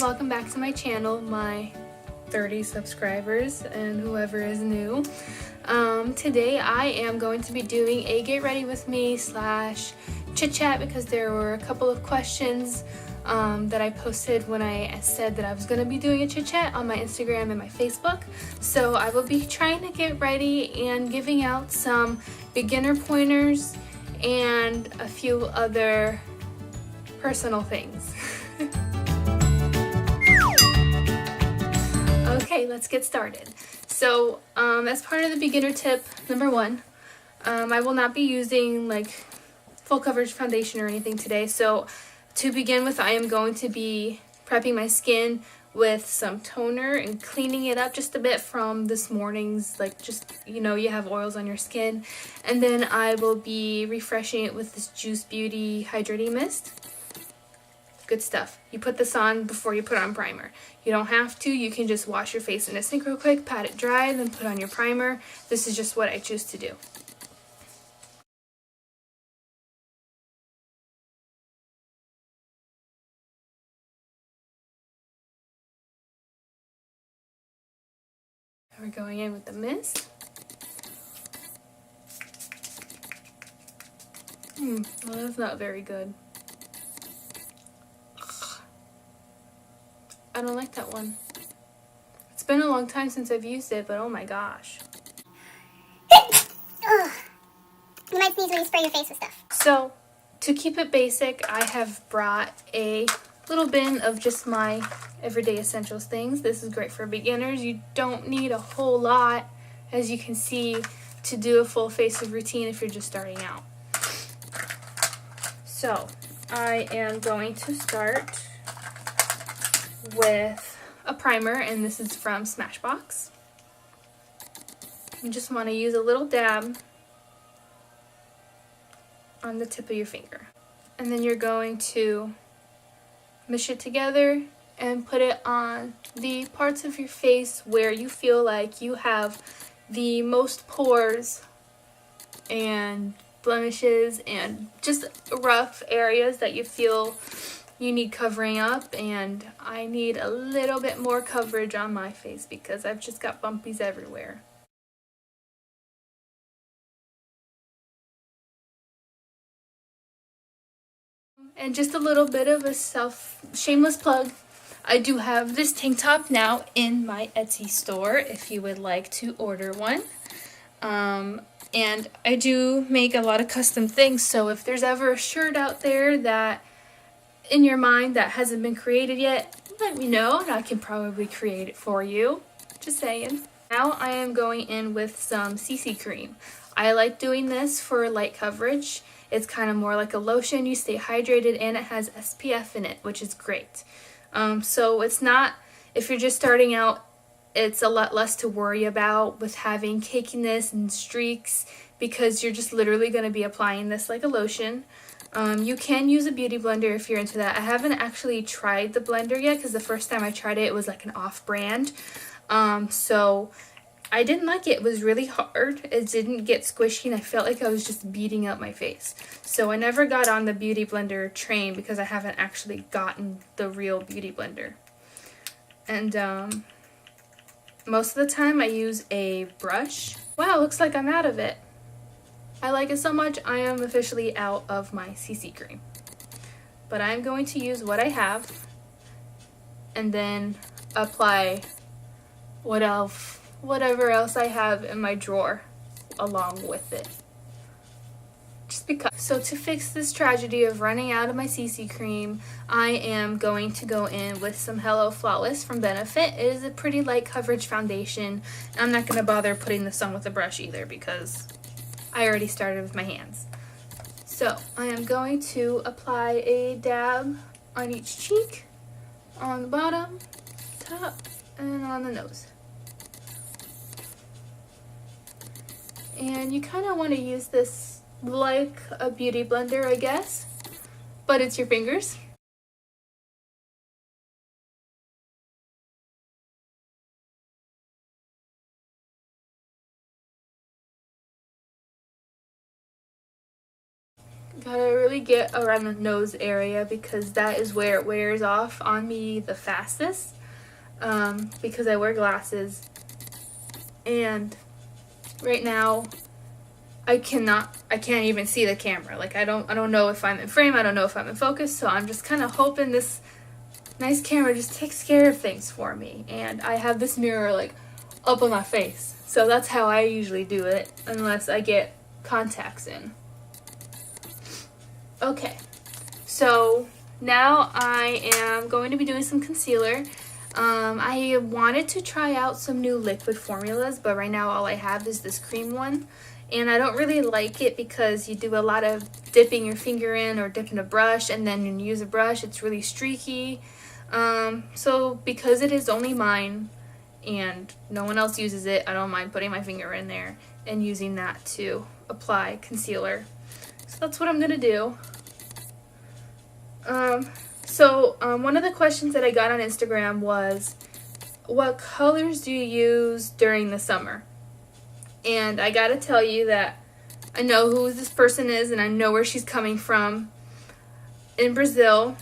welcome back to my channel, my 30 subscribers and whoever is new. Today I am going to be doing a get ready with me / chit chat because there were a couple of questions that I posted when I said that I was going to be doing a chit chat on my Instagram and my Facebook. So I will be trying to get ready and giving out some beginner pointers and a few other personal things. Okay, let's get started. So as part of the beginner tip number 1, I will not be using like full coverage foundation or anything today. So to begin with, I am going to be prepping my skin with some toner and cleaning it up just a bit from this morning's, like, just, you know, you have oils on your skin. And then I will be refreshing it with this Juice Beauty Hydrating Mist. Good stuff. You put this on before you put on primer. You don't have to. You can just wash your face in a sink real quick, pat it dry, then put on your primer. This is just what I choose to do. We're going in with the mist. Well, that's not very good. I don't like that one. It's been a long time since I've used it, but oh my gosh. You might sneeze when you spray your face with stuff. So, to keep it basic, I have brought a little bin of just my everyday essentials things. This is great for beginners. You don't need a whole lot, as you can see, to do a full face of routine if you're just starting out. So, I am going to start with a primer, and this is from Smashbox. You just want to use a little dab on the tip of your finger. And then you're going to mush it together and put it on the parts of your face where you feel like you have the most pores and blemishes and just rough areas that you feel you need covering up. And I need a little bit more coverage on my face because I've just got bumpies everywhere. And just a little bit of a shameless plug. I do have this tank top now in my Etsy store if you would like to order one. And I do make a lot of custom things, so if there's ever a shirt out there that in your mind that hasn't been created yet, let me know and I can probably create it for you. Just saying. Now I am going in with some CC cream. I like doing this for light coverage. It's kind of more like a lotion. You stay hydrated and it has SPF in it, which is great. So it's not, if you're just starting out, it's a lot less to worry about with having cakiness and streaks because you're just literally going to be applying this like a lotion. You can use a beauty blender if you're into that. I haven't actually tried the blender yet because the first time I tried it, it was like an off-brand. So I didn't like it. It was really hard. It didn't get squishy and I felt like I was just beating up my face. So I never got on the beauty blender train because I haven't actually gotten the real beauty blender. And most of the time I use a brush. Wow, looks like I'm out of it. I like it so much, I am officially out of my CC cream. But I'm going to use what I have and then apply whatever else I have in my drawer along with it. Just because. So to fix this tragedy of running out of my CC cream, I am going to go in with some Hello Flawless from Benefit. It is a pretty light coverage foundation. I'm not going to bother putting this on with a brush either because I already started with my hands. So I am going to apply a dab on each cheek, on the bottom, top, and on the nose. And you kind of want to use this like a beauty blender, I guess, but it's your fingers. Gotta really get around the nose area because that is where it wears off on me the fastest, because I wear glasses, and right now I can't even see the camera. Like I don't know if I'm in frame, I don't know if I'm in focus, so I'm just kind of hoping this nice camera just takes care of things for me. And I have this mirror like up on my face, so that's how I usually do it unless I get contacts in. Okay, so now I am going to be doing some concealer. I wanted to try out some new liquid formulas, but right now all I have is this cream one. And I don't really like it because you do a lot of dipping your finger in or dipping a brush, and then when you use a brush it's really streaky. So because it is only mine and no one else uses it, I don't mind putting my finger in there and using that to apply concealer. So that's what I'm gonna do. One of the questions that I got on Instagram was, what colors do you use during the summer? And I gotta tell you that I know who this person is and I know where she's coming from. In Brazil,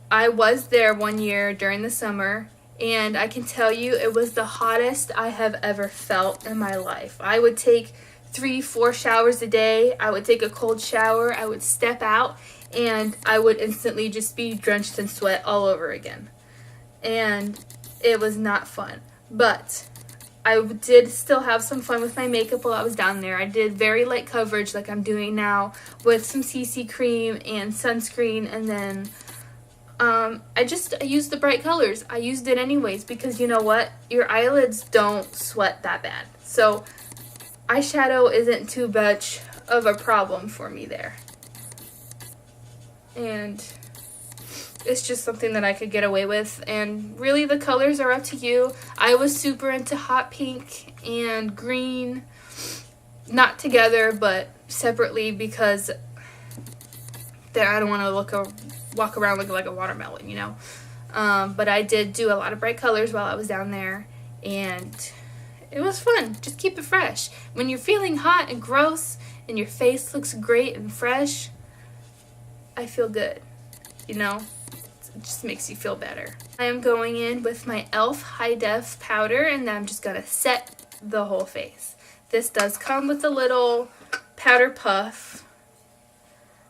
I was there one year during the summer, and I can tell you it was the hottest I have ever felt in my life. I would take 3-4 showers a day. I would take a cold shower. I would step out and I would instantly just be drenched in sweat all over again. And it was not fun. But I did still have some fun with my makeup while I was down there. I did very light coverage like I'm doing now with some CC cream and sunscreen, and then I used the bright colors. I used it anyways because you know what? Your eyelids don't sweat that bad. So eyeshadow isn't too much of a problem for me there. And it's just something that I could get away with, and really the colors are up to you. I was super into hot pink and green, not together but separately, because then I don't want to walk around looking like a watermelon, you know. But I did do a lot of bright colors while I was down there, and it was fun. Just keep it fresh. When you're feeling hot and gross and your face looks great and fresh, I feel good, you know. It just makes you feel better. I am going in with my e.l.f. High Def powder, and then I'm just going to set the whole face. This does come with a little powder puff.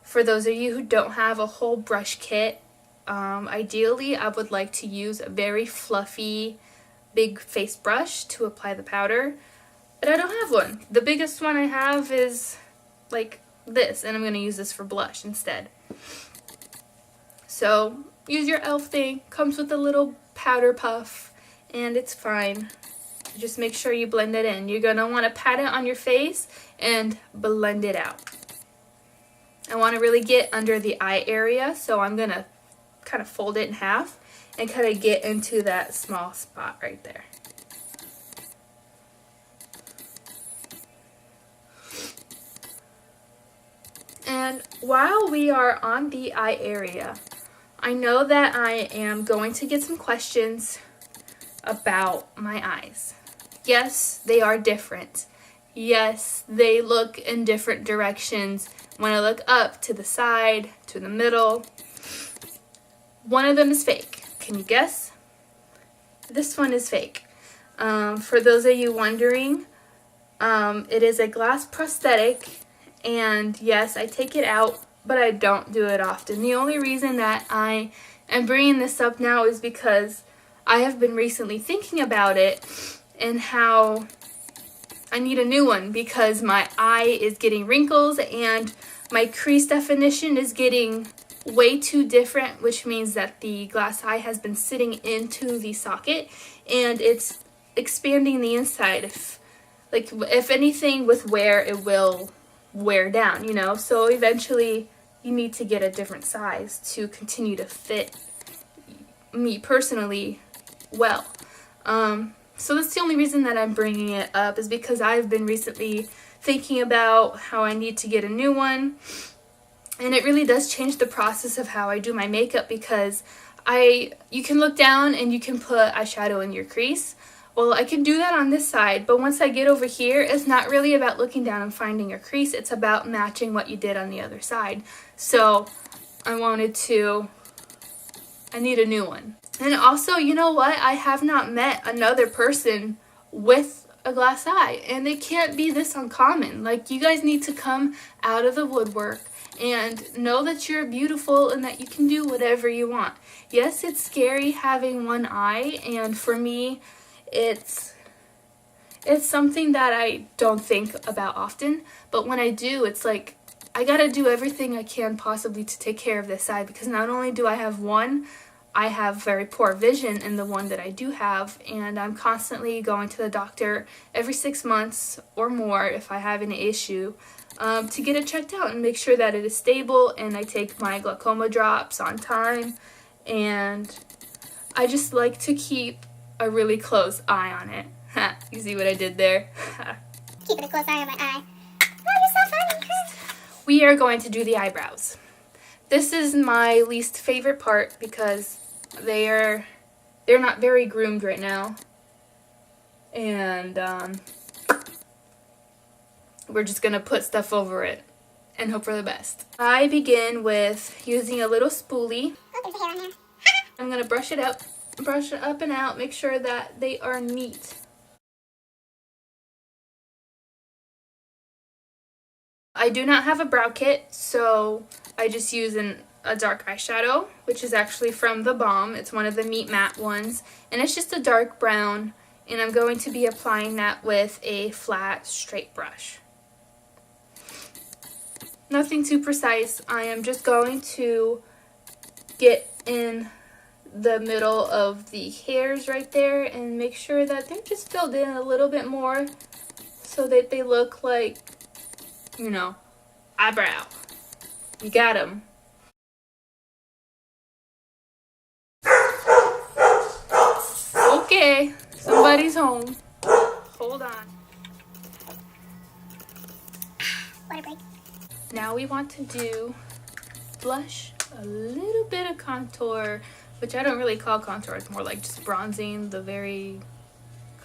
For those of you who don't have a whole brush kit, ideally I would like to use a very fluffy big face brush to apply the powder, but I don't have one. The biggest one I have is like this, and I'm going to use this for blush instead. So use your e.l.f. thing. Comes with a little powder puff, and it's fine. Just make sure you blend it in. You're going to want to pat it on your face and blend it out. I want to really get under the eye area, so I'm going to kind of fold it in half and kind of get into that small spot right there. And while we are on the eye area, I know that I am going to get some questions about my eyes. Yes, they are different. Yes, they look in different directions. When I look up, to the side, to the middle, one of them is fake. Can you guess? This one is fake. For those of you wondering, it is a glass prosthetic, and yes, I take it out, but I don't do it often. The only reason that I am bringing this up now is because I have been recently thinking about it and how I need a new one because my eye is getting wrinkles and my crease definition is getting way too different, which means that the glass eye has been sitting into the socket and it's expanding the inside. If anything, with wear, it will wear down, you know. So eventually you need to get a different size to continue to fit me personally well. So that's the only reason that I'm bringing it up, is because I've been recently thinking about how I need to get a new one. And it really does change the process of how I do my makeup, because you can look down and you can put eyeshadow in your crease, Well, I can do that on this side, but once I get over here, it's not really about looking down and finding your crease. It's about matching what you did on the other side. So I need a new one. And also, you know what? I have not met another person with a glass eye, and it can't be this uncommon. Like, you guys need to come out of the woodwork and know that you're beautiful and that you can do whatever you want. Yes, it's scary having one eye, and for me, it's something that I don't think about often, but when I do, it's like I gotta do everything I can possibly to take care of this eye, because not only do I have one, I have very poor vision in the one that I do have, and I'm constantly going to the doctor every 6 months or more if I have an issue to get it checked out and make sure that it is stable, and I take my glaucoma drops on time, and I just like to keep a really close eye on it. You see what I did there? Keeping a close eye on my eye. Oh, you're so funny, Chris. We are going to do the eyebrows. This is my least favorite part because they're not very groomed right now, and we're just gonna put stuff over it and hope for the best. I begin with using a little spoolie. Oh, there's a hair on there. I'm gonna brush it up and out, make sure that they are neat. I do not have a brow kit, so I just use a dark eyeshadow, which is actually from the Balm. It's one of the Meat Matte ones, and it's just a dark brown, and I'm going to be applying that with a flat, straight brush. Nothing too precise. I am just going to get in the middle of the hairs right there and make sure that they're just filled in a little bit more so that they look like, you know, eyebrow. You got them. Okay, somebody's home. Hold on. What a break. Now we want to do blush, a little bit of contour, which I don't really call contour. It's more like just bronzing the very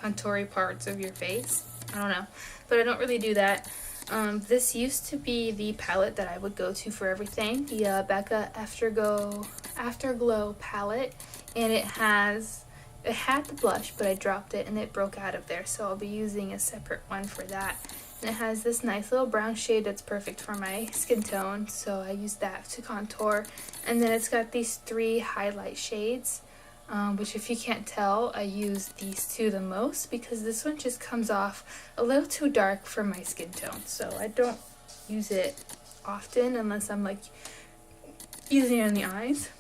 contoury parts of your face. I don't know, but I don't really do that. This used to be the palette that I would go to for everything, the Becca Afterglow palette, and it had the blush, but I dropped it and it broke out of there, so I'll be using a separate one for that. And it has this nice little brown shade that's perfect for my skin tone, so I use that to contour. And then it's got these 3 highlight shades, which, if you can't tell, I use these 2 the most because this one just comes off a little too dark for my skin tone, so I don't use it often unless I'm like using it on the eyes.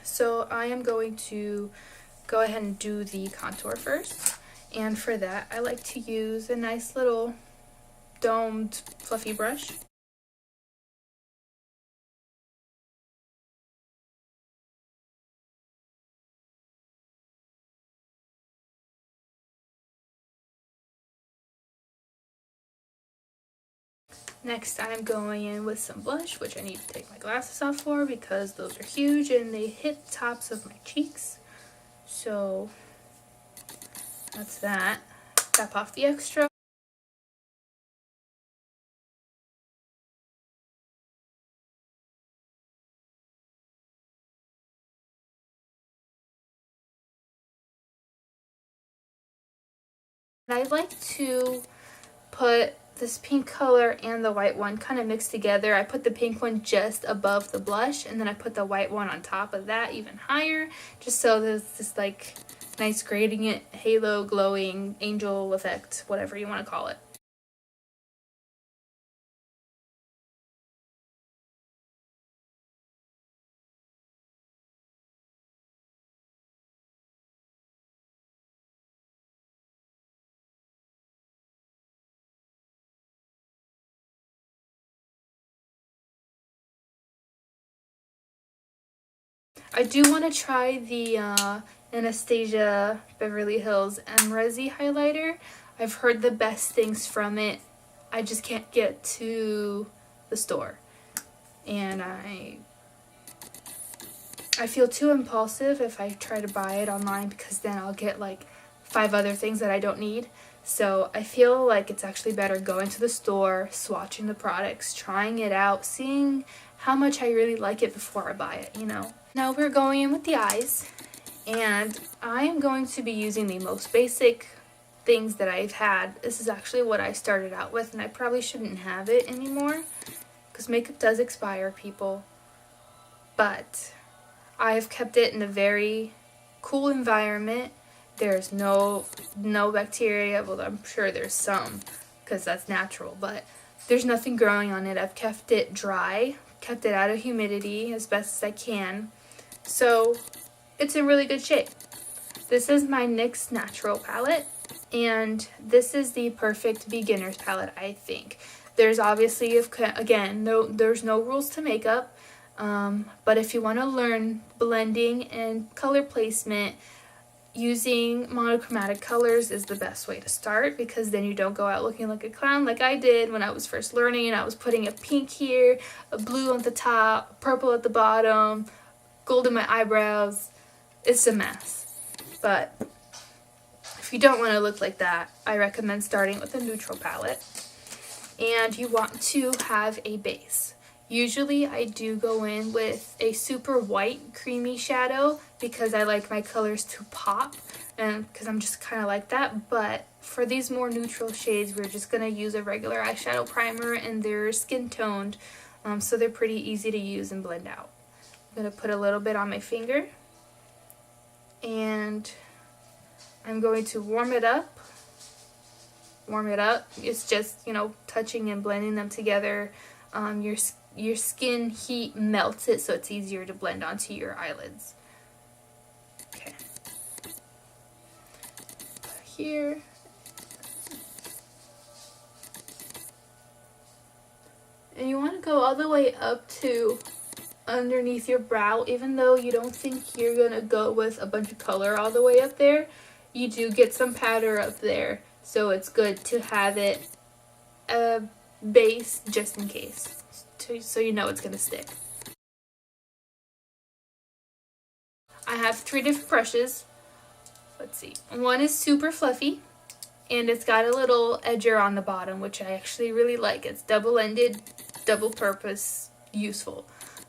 So I am going to go ahead and do the contour first. And for that, I like to use a nice little domed fluffy brush. Next, I'm going in with some blush, which I need to take my glasses off for because those are huge and they hit the tops of my cheeks. So that's that. Tap off the extra. I like to put this pink color and the white one kind of mixed together. I put the pink one just above the blush, and then I put the white one on top of that even higher, just so there's this like nice gradient, halo, glowing, angel effect, whatever you want to call it. I do want to try the Anastasia Beverly Hills Emrezi highlighter. I've heard the best things from it. I just can't get to the store. And I I feel too impulsive if I try to buy it online, because then I'll get like 5 other things that I don't need. So I feel like it's actually better going to the store, swatching the products, trying it out, seeing how much I really like it before I buy it, you know. Now we're going in with the eyes, and I am going to be using the most basic things that I've had. This is actually what I started out with, and I probably shouldn't have it anymore because makeup does expire, people. But I've kept it in a very cool environment. There's no bacteria. Well, I'm sure there's some because that's natural, but there's nothing growing on it. I've kept it dry, kept it out of humidity as best as I can. So it's in really good shape. This is my NYX Natural palette, and this is the perfect beginner's palette, I think. There's obviously, again, there's no rules to makeup, but if you want to learn blending and color placement, using monochromatic colors is the best way to start, because then you don't go out looking like a clown like I did when I was first learning, and I was putting a pink here, a blue on the top, purple at the bottom, gold in my eyebrows. It's a mess. But if you don't want to look like that, I recommend starting with a neutral palette. And you want to have a base. Usually I do go in with a super white creamy shadow because I like my colors to pop, and because I'm just kind of like that. But for these more neutral shades, we're just going to use a regular eyeshadow primer, and they're skin toned, so they're pretty easy to use and blend out. I'm going to put a little bit on my finger, and I'm going to warm it up. It's just, you know, touching and blending them together. Your skin heat melts it, so it's easier to blend onto your eyelids. Okay. Here. And you want to go all the way up to underneath your brow. Even though you don't think you're gonna go with a bunch of color all the way up there, you do get some powder up there, so it's good to have it a base just in case, so you know it's gonna stick. I have 3 different brushes. Let's see. One is super fluffy, and it's got a little edger on the bottom, which I actually really like. It's double-ended, double-purpose, useful.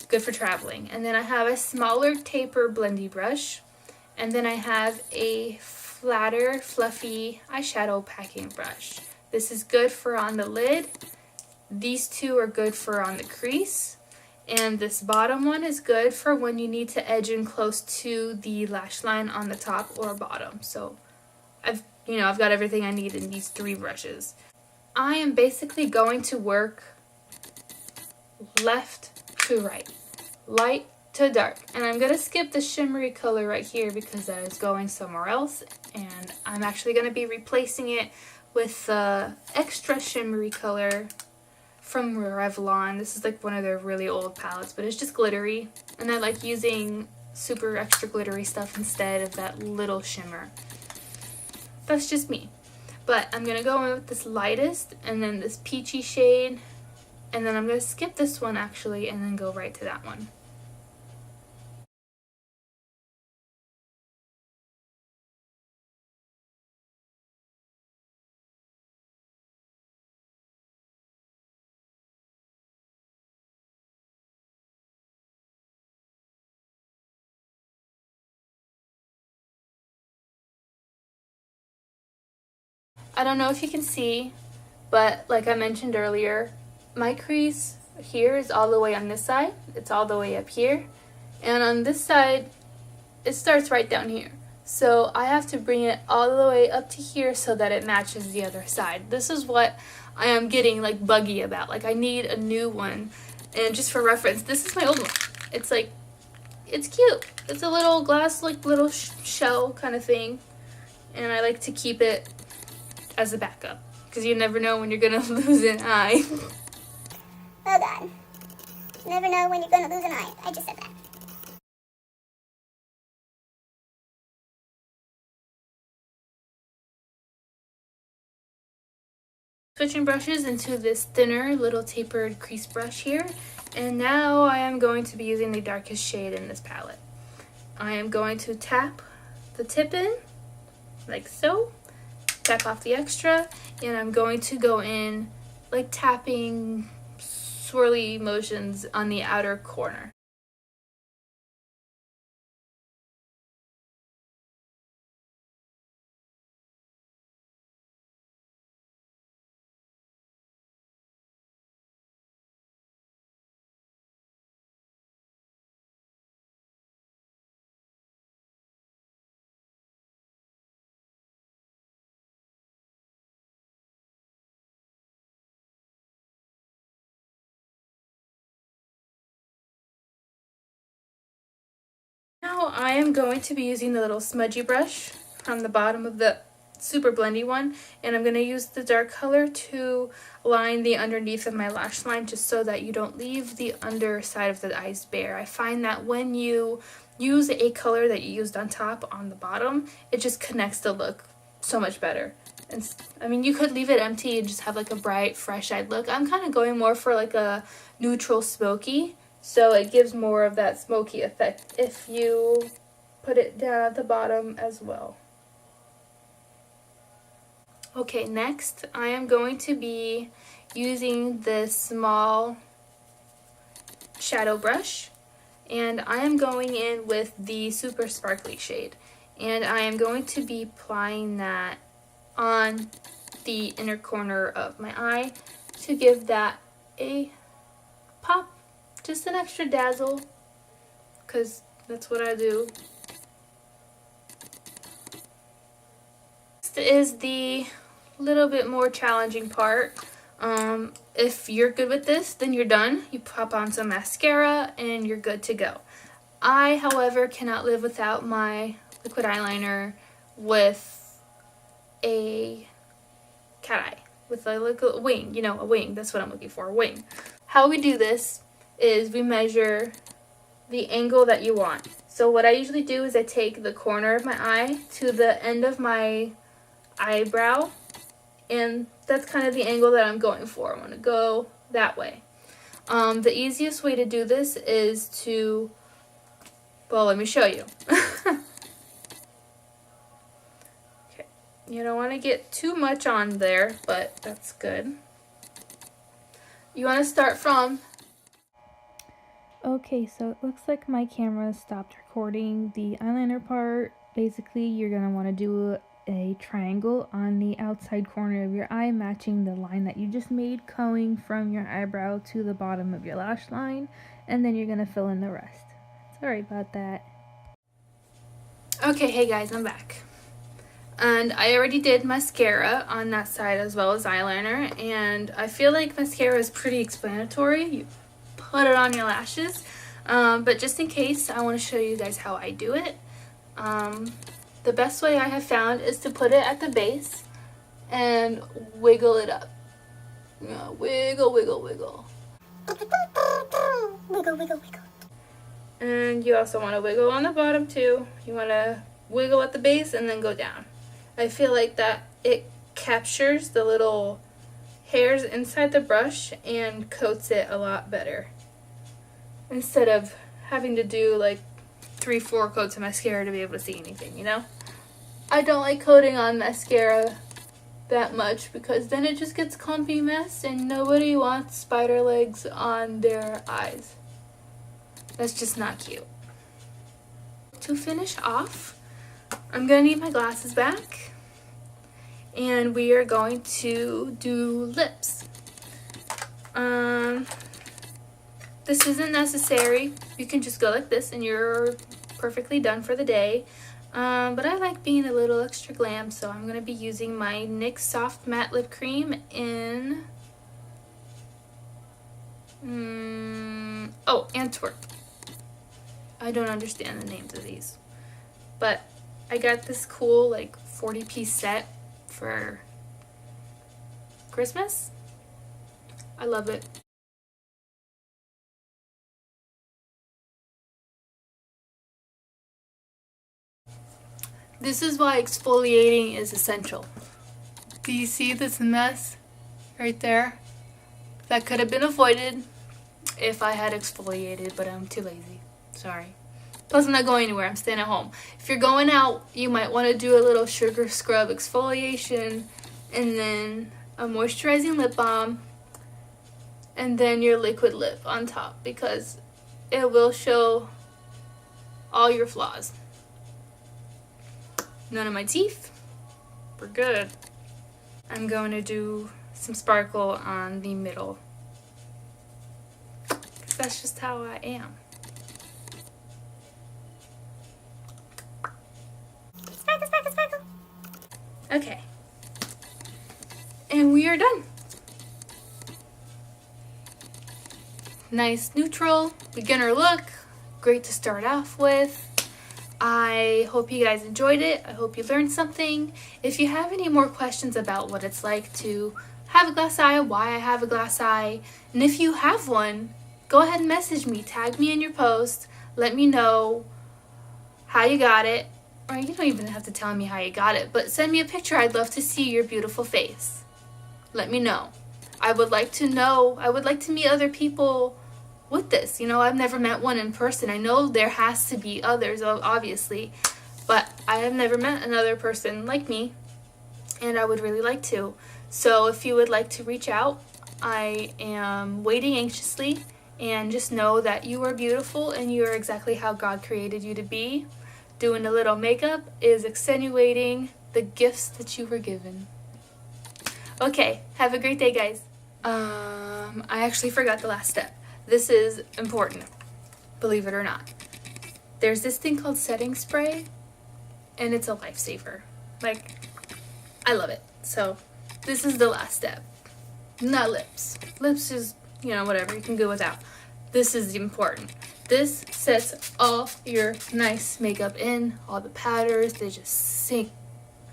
Good for traveling. And then I have a smaller taper blendy brush, and then I have a flatter fluffy eyeshadow packing brush. This is good for on the lid. These 2 are good for on the crease, and this bottom one is good for when you need to edge in close to the lash line on the top or bottom. So I've got everything I need in these 3 brushes. I am basically going to work left to right, light to dark, and I'm gonna skip the shimmery color right here because that is going somewhere else, and I'm actually gonna be replacing it with the extra shimmery color from Revlon. This is like one of their really old palettes, but it's just glittery, and I like using super extra glittery stuff instead of that little shimmer. That's just me. But I'm gonna go in with this lightest, and then this peachy shade, and then I'm gonna skip this one actually, and then go right to that one. I don't know if you can see, but like I mentioned earlier, my crease here is all the way on this side. It's all the way up here. And on this side, it starts right down here. So I have to bring it all the way up to here so that it matches the other side. This is what I am getting like buggy about. Like I need a new one. And just for reference, this is my old one. It's like, it's cute. It's a little glass, like little shell kind of thing. And I like to keep it as a backup, because you never know when you're gonna lose an eye. Oh God. You never know when you're gonna lose an eye. I just said that. Switching brushes into this thinner little tapered crease brush here, and now I am going to be using the darkest shade in this palette. I am going to tap the tip in, like so, tap off the extra, and I'm going to go in like tapping swirly motions on the outer corner. Now I am going to be using the little smudgy brush from the bottom of the super blendy one, and I'm going to use the dark color to line the underneath of my lash line, just so that you don't leave the underside of the eyes bare. I find that when you use a color that you used on top on the bottom, it just connects the look so much better. And I mean, you could leave it empty and just have like a bright, fresh-eyed look. I'm kind of going more for like a neutral smoky, so it gives more of that smoky effect if you put it down at the bottom as well. Okay, next I am going to be using this small shadow brush, and I am going in with the super sparkly shade, and I am going to be applying that on the inner corner of my eye to give that a pop, just an extra dazzle, because that's what I do. Next is the little bit more challenging part. If you're good with this, then you're done. You pop on some mascara and you're good to go. I, however, cannot live without my liquid eyeliner with a cat eye, with a little wing, you know, a wing. That's what I'm looking for, a wing. How we do this is we measure the angle that you want. So what I usually do is I take the corner of my eye to the end of my eyebrow, and that's kind of the angle that I'm going for. I'm going to go that way. The easiest way to do this is to, well, let me show you. Okay, you don't want to get too much on there, but that's good. You want to start from... Okay, so it looks like my camera stopped recording the eyeliner part. Basically, you're going to want to do a triangle on the outside corner of your eye, matching the line that you just made going from your eyebrow to the bottom of your lash line, and then you're going to fill in the rest. Sorry about that. Okay, hey guys, I'm back. And I already did mascara on that side as well as eyeliner, and I feel like mascara is pretty explanatory. You put it on your lashes, but just in case, I want to show you guys how I do it. The best way I have found is to put it at the base and wiggle it up. Yeah, wiggle, wiggle, wiggle. Wiggle, wiggle, wiggle. And you also want to wiggle on the bottom too. You want to wiggle at the base and then go down. I feel like that it captures the little hairs inside the brush and coats it a lot better, instead of having to do like 3-4 coats of mascara to be able to see anything, you know? I don't like coating on mascara that much because then it just gets clumpy mess and nobody wants spider legs on their eyes. That's just not cute. To finish off, I'm gonna need my glasses back, and we are going to do lips. This isn't necessary. You can just go like this and you're perfectly done for the day. But I like being a little extra glam, so I'm going to be using my NYX Soft Matte Lip Cream in Antwerp. I don't understand the names of these, but I got this cool like 40-piece set for Christmas. I love it. This is why exfoliating is essential. Do you see this mess right there? That could have been avoided if I had exfoliated, but I'm too lazy. Sorry. Plus, I'm not going anywhere. I'm staying at home. If you're going out, you might want to do a little sugar scrub exfoliation, and then a moisturizing lip balm, and then your liquid lip on top, because it will show all your flaws. None of my teeth. We're good. I'm going to do some sparkle on the middle, because that's just how I am. Sparkle, sparkle, sparkle. Okay. And we are done. Nice neutral beginner look. Great to start off with. I hope you guys enjoyed it. I hope you learned something. If you have any more questions about what it's like to have a glass eye, why I have a glass eye, and if you have one, go ahead and message me. Tag me in your post. Let me know how you got it. Or you don't even have to tell me how you got it, but send me a picture. I'd love to see your beautiful face. Let me know. I would like to meet other people with this. You know, I've never met one in person. I know there has to be others, obviously, but I have never met another person like me, and I would really like to. So if you would like to reach out, I am waiting anxiously, and just know that you are beautiful and you are exactly how God created you to be. Doing a little makeup is extenuating the gifts that you were given. Okay, have a great day, guys. I actually forgot the last step. This is important, believe it or not. There's this thing called setting spray, and it's a lifesaver. Like, I love it. So, this is the last step. Not lips. Lips is, you know, whatever, you can go without. This is important. This sets all your nice makeup in, all the powders, they just sink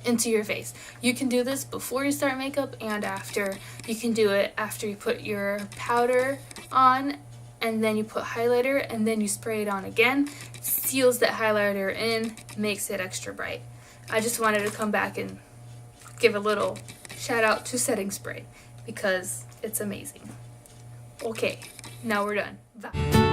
into your face. You can do this before you start makeup and after. You can do it after you put your powder on, and then you put highlighter, and then you spray it on again. Seals that highlighter in, makes it extra bright. I just wanted to come back and give a little shout out to setting spray because it's amazing. Okay, now we're done. Bye.